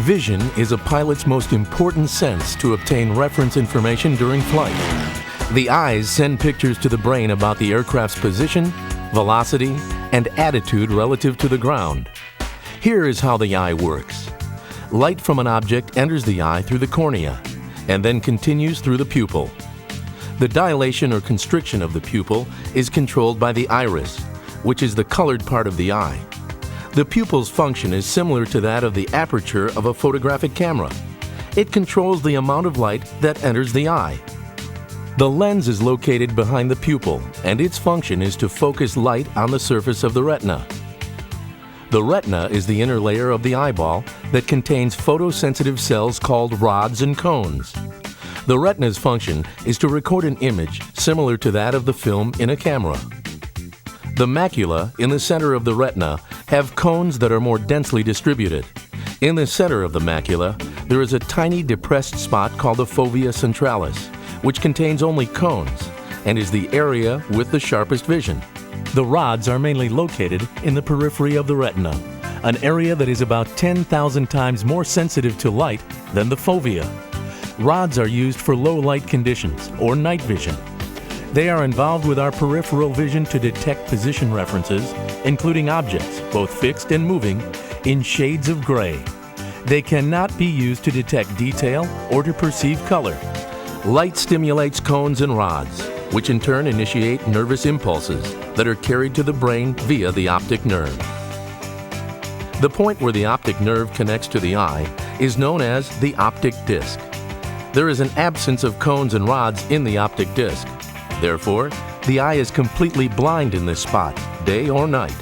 Vision is a pilot's most important sense to obtain reference information during flight. The eyes send pictures to the brain about the aircraft's position, velocity, and attitude relative to the ground. Here is how the eye works. Light from an object enters the eye through the cornea and then continues through the pupil. The dilation or constriction of the pupil is controlled by the iris, which is the colored part of the eye. The pupil's function is similar to that of the aperture of a photographic camera. It controls the amount of light that enters the eye. The lens is located behind the pupil, and its function is to focus light on the surface of the retina. The retina is the inner layer of the eyeball that contains photosensitive cells called rods and cones. The retina's function is to record an image similar to that of the film in a camera. The macula in the center of the retina have cones that are more densely distributed. In the center of the macula, there is a tiny depressed spot called the fovea centralis, which contains only cones and is the area with the sharpest vision. The rods are mainly located in the periphery of the retina, an area that is about 10,000 times more sensitive to light than the fovea. Rods are used for low light conditions or night vision. They are involved with our peripheral vision to detect position references, including objects, both fixed and moving, in shades of gray. They cannot be used to detect detail or to perceive color. Light stimulates cones and rods, which in turn initiate nervous impulses that are carried to the brain via the optic nerve. The point where the optic nerve connects to the eye is known as the optic disc. There is an absence of cones and rods in the optic disc. Therefore, the eye is completely blind in this spot, day or night.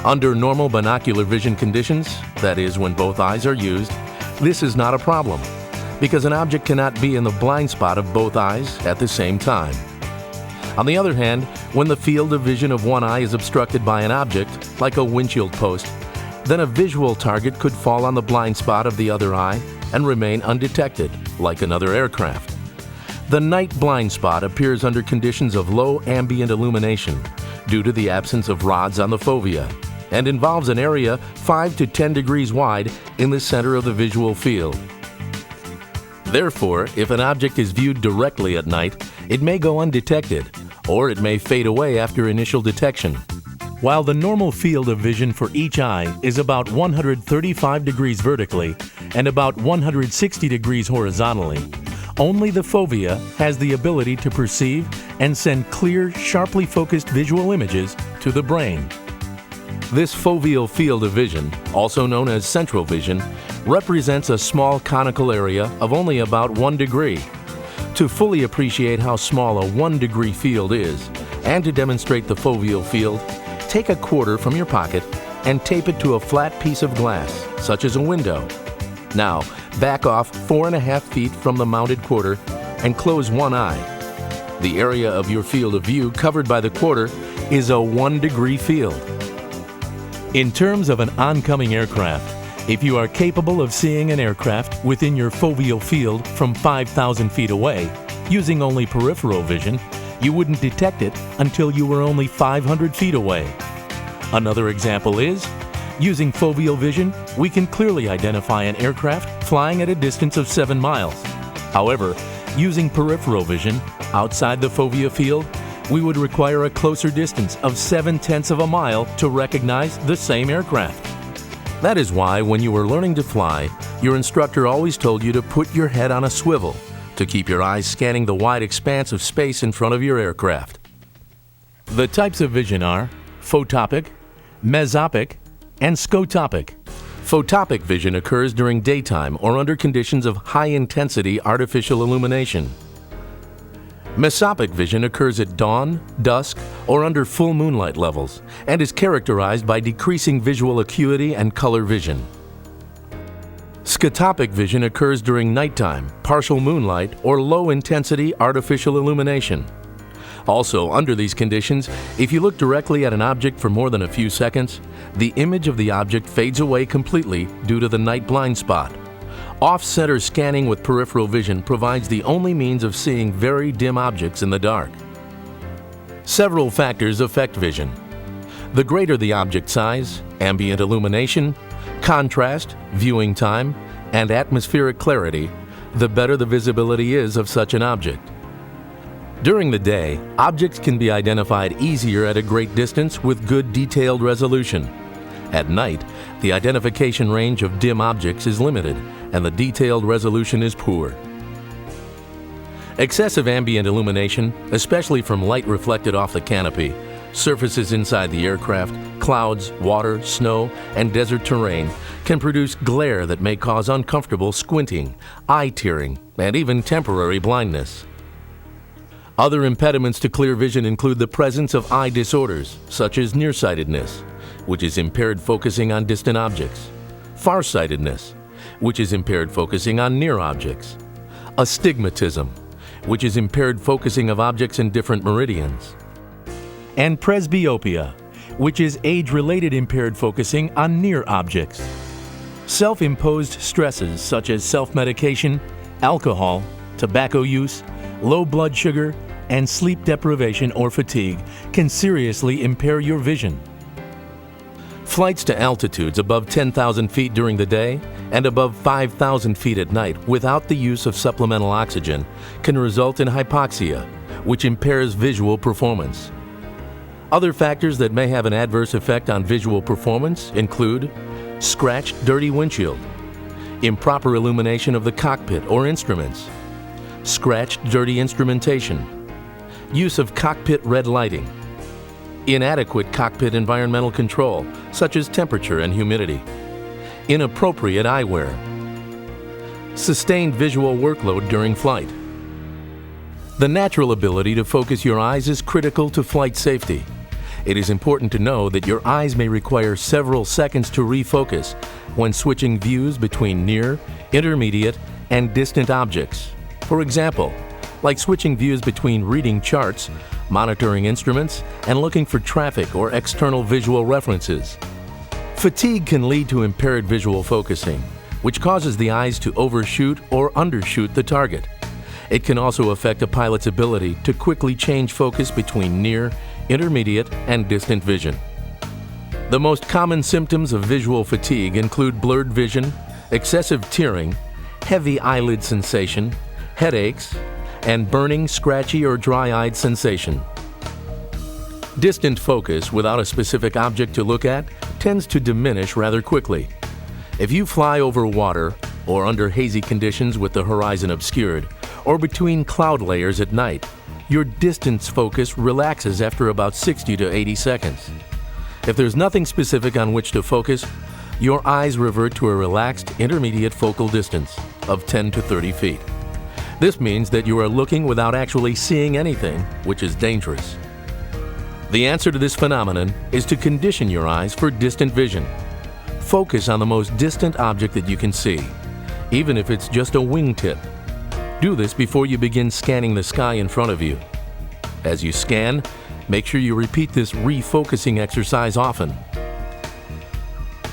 Under normal binocular vision conditions, that is, when both eyes are used, this is not a problem, because an object cannot be in the blind spot of both eyes at the same time. On the other hand, when the field of vision of one eye is obstructed by an object, like a windshield post, then a visual target could fall on the blind spot of the other eye and remain undetected, like another aircraft. The night blind spot appears under conditions of low ambient illumination due to the absence of rods on the fovea and involves an area 5 to 10 degrees wide in the center of the visual field. Therefore, if an object is viewed directly at night, it may go undetected, or it may fade away after initial detection. While the normal field of vision for each eye is about 135 degrees vertically and about 160 degrees horizontally, only the fovea has the ability to perceive and send clear, sharply focused visual images to the brain. This foveal field of vision, also known as central vision, represents a small conical area of only about 1 degree. To fully appreciate how small a 1 degree field is, and to demonstrate the foveal field, take a quarter from your pocket and tape it to a flat piece of glass, such as a window. Now, back off 4.5 feet from the mounted quarter and close one eye. The area of your field of view covered by the quarter is a 1 degree field. In terms of an oncoming aircraft, if you are capable of seeing an aircraft within your foveal field from 5,000 feet away, using only peripheral vision, you wouldn't detect it until you were only 500 feet away. Another example is, using foveal vision, we can clearly identify an aircraft flying at a distance of 7 miles. However, using peripheral vision, outside the fovea field, we would require a closer distance of 7/10 of a mile to recognize the same aircraft. That is why when you were learning to fly, your instructor always told you to put your head on a swivel to keep your eyes scanning the wide expanse of space in front of your aircraft. The types of vision are photopic, mesopic, and scotopic. Photopic vision occurs during daytime or under conditions of high-intensity artificial illumination. Mesopic vision occurs at dawn, dusk, or under full moonlight levels and is characterized by decreasing visual acuity and color vision. Scotopic vision occurs during nighttime, partial moonlight, or low-intensity artificial illumination. Also, under these conditions, if you look directly at an object for more than a few seconds, the image of the object fades away completely due to the night blind spot. Off-center scanning with peripheral vision provides the only means of seeing very dim objects in the dark. Several factors affect vision. The greater the object size, ambient illumination, contrast, viewing time, and atmospheric clarity, the better the visibility is of such an object. During the day, objects can be identified easier at a great distance with good detailed resolution. At night, the identification range of dim objects is limited and the detailed resolution is poor. Excessive ambient illumination, especially from light reflected off the canopy, surfaces inside the aircraft, clouds, water, snow, and desert terrain, can produce glare that may cause uncomfortable squinting, eye tearing, and even temporary blindness. Other impediments to clear vision include the presence of eye disorders, such as nearsightedness, which is impaired focusing on distant objects, farsightedness, which is impaired focusing on near objects, astigmatism, which is impaired focusing of objects in different meridians, and presbyopia, which is age-related impaired focusing on near objects. Self-imposed stresses such as self-medication, alcohol, tobacco use, low blood sugar, and sleep deprivation or fatigue can seriously impair your vision. Flights to altitudes above 10,000 feet during the day and above 5,000 feet at night without the use of supplemental oxygen can result in hypoxia, which impairs visual performance. Other factors that may have an adverse effect on visual performance include scratched, dirty windshield, improper illumination of the cockpit or instruments, scratched, dirty instrumentation, use of cockpit red lighting, inadequate cockpit environmental control, such as temperature and humidity, inappropriate eyewear, sustained visual workload during flight. The natural ability to focus your eyes is critical to flight safety. It is important to know that your eyes may require several seconds to refocus when switching views between near, intermediate, and distant objects. For example, like switching views between reading charts, monitoring instruments, and looking for traffic or external visual references. Fatigue can lead to impaired visual focusing, which causes the eyes to overshoot or undershoot the target. It can also affect a pilot's ability to quickly change focus between near, intermediate, and distant vision. The most common symptoms of visual fatigue include blurred vision, excessive tearing, heavy eyelid sensation, headaches, and burning, scratchy, or dry-eyed sensation. Distant focus without a specific object to look at tends to diminish rather quickly. If you fly over water or under hazy conditions with the horizon obscured, or between cloud layers at night, your distance focus relaxes after about 60 to 80 seconds. If there's nothing specific on which to focus, your eyes revert to a relaxed intermediate focal distance of 10 to 30 feet. This means that you are looking without actually seeing anything, which is dangerous. The answer to this phenomenon is to condition your eyes for distant vision. Focus on the most distant object that you can see, even if it's just a wingtip. Do this before you begin scanning the sky in front of you. As you scan, make sure you repeat this refocusing exercise often.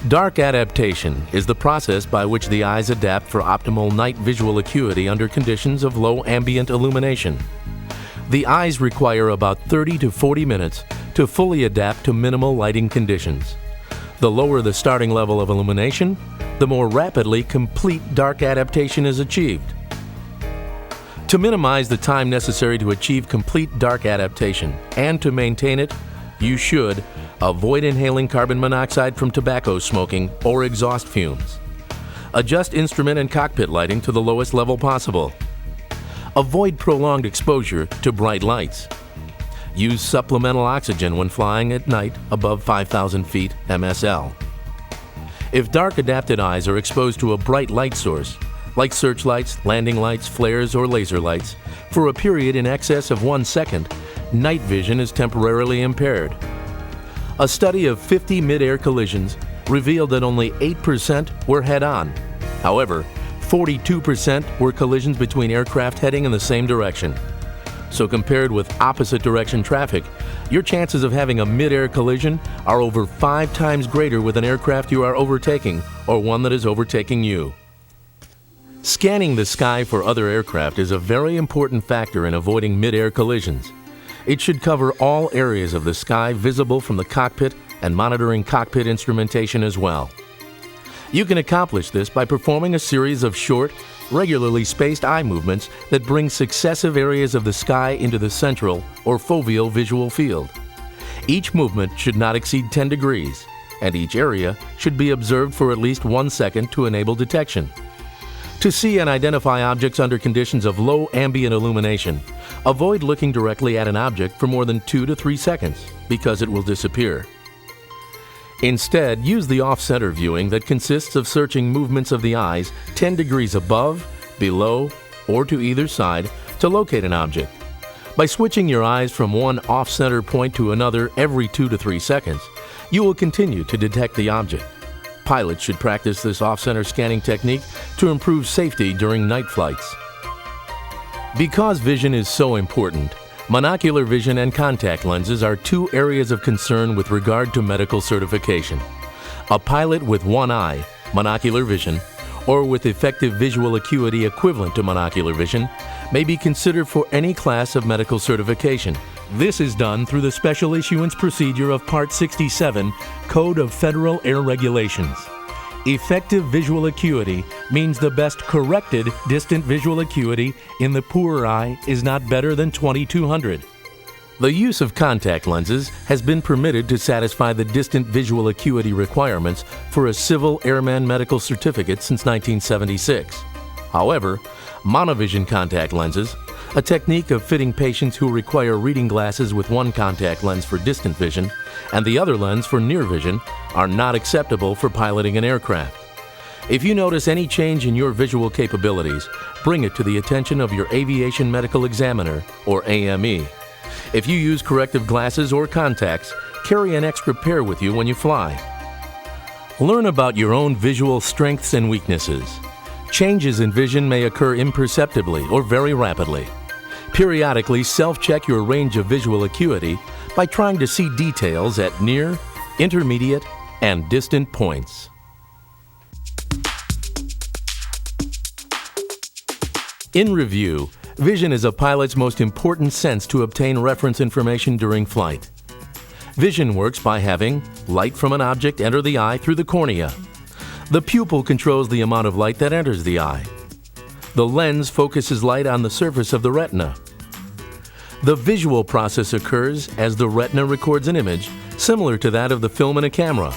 Dark adaptation is the process by which the eyes adapt for optimal night visual acuity under conditions of low ambient illumination. The eyes require about 30 to 40 minutes to fully adapt to minimal lighting conditions. The lower the starting level of illumination, the more rapidly complete dark adaptation is achieved. To minimize the time necessary to achieve complete dark adaptation and to maintain it, you should avoid inhaling carbon monoxide from tobacco smoking or exhaust fumes. Adjust instrument and cockpit lighting to the lowest level possible. Avoid prolonged exposure to bright lights. Use supplemental oxygen when flying at night above 5,000 feet MSL. If dark adapted eyes are exposed to a bright light source, like searchlights, landing lights, flares, or laser lights, for a period in excess of 1 second, night vision is temporarily impaired. A study of 50 mid-air collisions revealed that only 8% were head-on. However, 42% were collisions between aircraft heading in the same direction. So compared with opposite direction traffic, your chances of having a mid-air collision are over 5 times greater with an aircraft you are overtaking or one that is overtaking you. Scanning the sky for other aircraft is a very important factor in avoiding mid-air collisions. It should cover all areas of the sky visible from the cockpit and monitoring cockpit instrumentation as well. You can accomplish this by performing a series of short, regularly spaced eye movements that bring successive areas of the sky into the central or foveal visual field. Each movement should not exceed 10 degrees, and each area should be observed for at least 1 second to enable detection. To see and identify objects under conditions of low ambient illumination, avoid looking directly at an object for more than 2 to 3 seconds because it will disappear. Instead, use the off-center viewing that consists of searching movements of the eyes 10 degrees above, below, or to either side to locate an object. By switching your eyes from one off-center point to another every 2 to 3 seconds, you will continue to detect the object. Pilots should practice this off-center scanning technique to improve safety during night flights. Because vision is so important, monocular vision and contact lenses are two areas of concern with regard to medical certification. A pilot with one eye, monocular vision, or with effective visual acuity equivalent to monocular vision, may be considered for any class of medical certification. This is done through the special issuance procedure of Part 67, Code of Federal Air Regulations. Effective visual acuity means the best corrected distant visual acuity in the poorer eye is not better than 2200. The use of contact lenses has been permitted to satisfy the distant visual acuity requirements for a civil airman medical certificate since 1976. However, monovision contact lenses, a technique of fitting patients who require reading glasses with one contact lens for distant vision and the other lens for near vision, are not acceptable for piloting an aircraft. If you notice any change in your visual capabilities, bring it to the attention of your Aviation Medical Examiner, or AME. If you use corrective glasses or contacts, carry an extra pair with you when you fly. Learn about your own visual strengths and weaknesses. Changes in vision may occur imperceptibly or very rapidly. Periodically self-check your range of visual acuity by trying to see details at near, intermediate, and distant points. In review, vision is a pilot's most important sense to obtain reference information during flight. Vision works by having light from an object enter the eye through the cornea. The pupil controls the amount of light that enters the eye. The lens focuses light on the surface of the retina. The visual process occurs as the retina records an image similar to that of the film in a camera.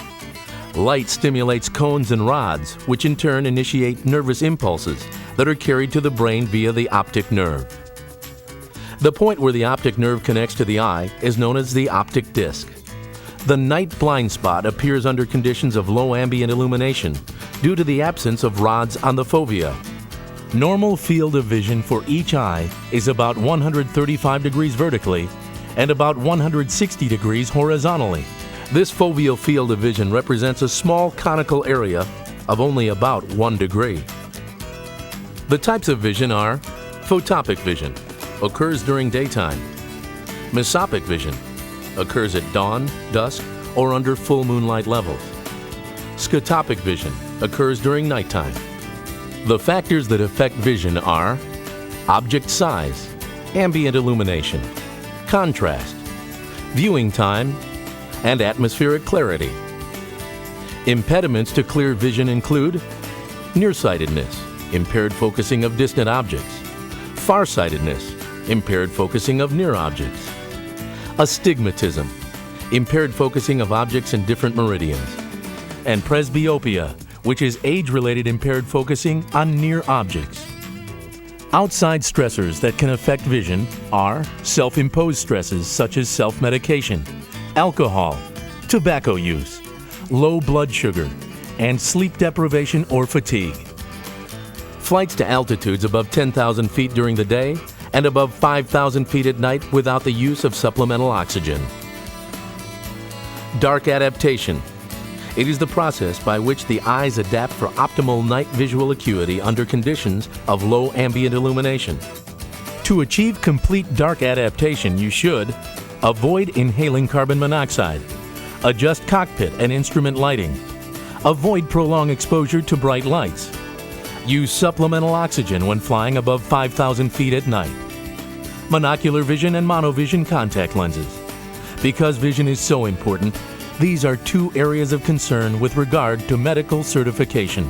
Light stimulates cones and rods, which in turn initiate nervous impulses that are carried to the brain via the optic nerve. The point where the optic nerve connects to the eye is known as the optic disc. The night blind spot appears under conditions of low ambient illumination due to the absence of rods on the fovea. Normal field of vision for each eye is about 135 degrees vertically and about 160 degrees horizontally. This foveal field of vision represents a small conical area of only about 1 degree. The types of vision are photopic vision, occurs during daytime. Mesopic vision, occurs at dawn, dusk, or under full moonlight levels. Scotopic vision, occurs during nighttime. The factors that affect vision are object size, ambient illumination, contrast, viewing time, and atmospheric clarity. Impediments to clear vision include nearsightedness, impaired focusing of distant objects, farsightedness, impaired focusing of near objects, astigmatism, impaired focusing of objects in different meridians, and presbyopia, which is age-related impaired focusing on near objects. Outside stressors that can affect vision are self-imposed stresses such as self-medication, alcohol, tobacco use, low blood sugar, and sleep deprivation or fatigue. Flights to altitudes above 10,000 feet during the day and above 5,000 feet at night without the use of supplemental oxygen. Dark adaptation. It is the process by which the eyes adapt for optimal night visual acuity under conditions of low ambient illumination. To achieve complete dark adaptation, you should avoid inhaling carbon monoxide, adjust cockpit and instrument lighting, avoid prolonged exposure to bright lights, use supplemental oxygen when flying above 5,000 feet at night, monocular vision and monovision contact lenses. Because vision is so important, These are two areas of concern with regard to medical certification.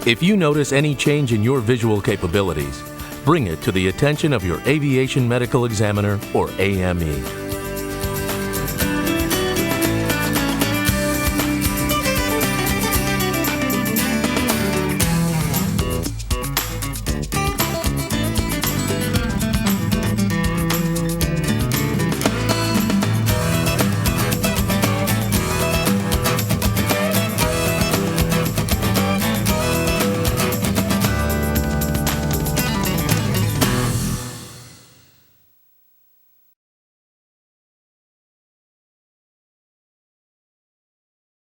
If you notice any change in your visual capabilities, bring it to the attention of your aviation medical examiner or AME.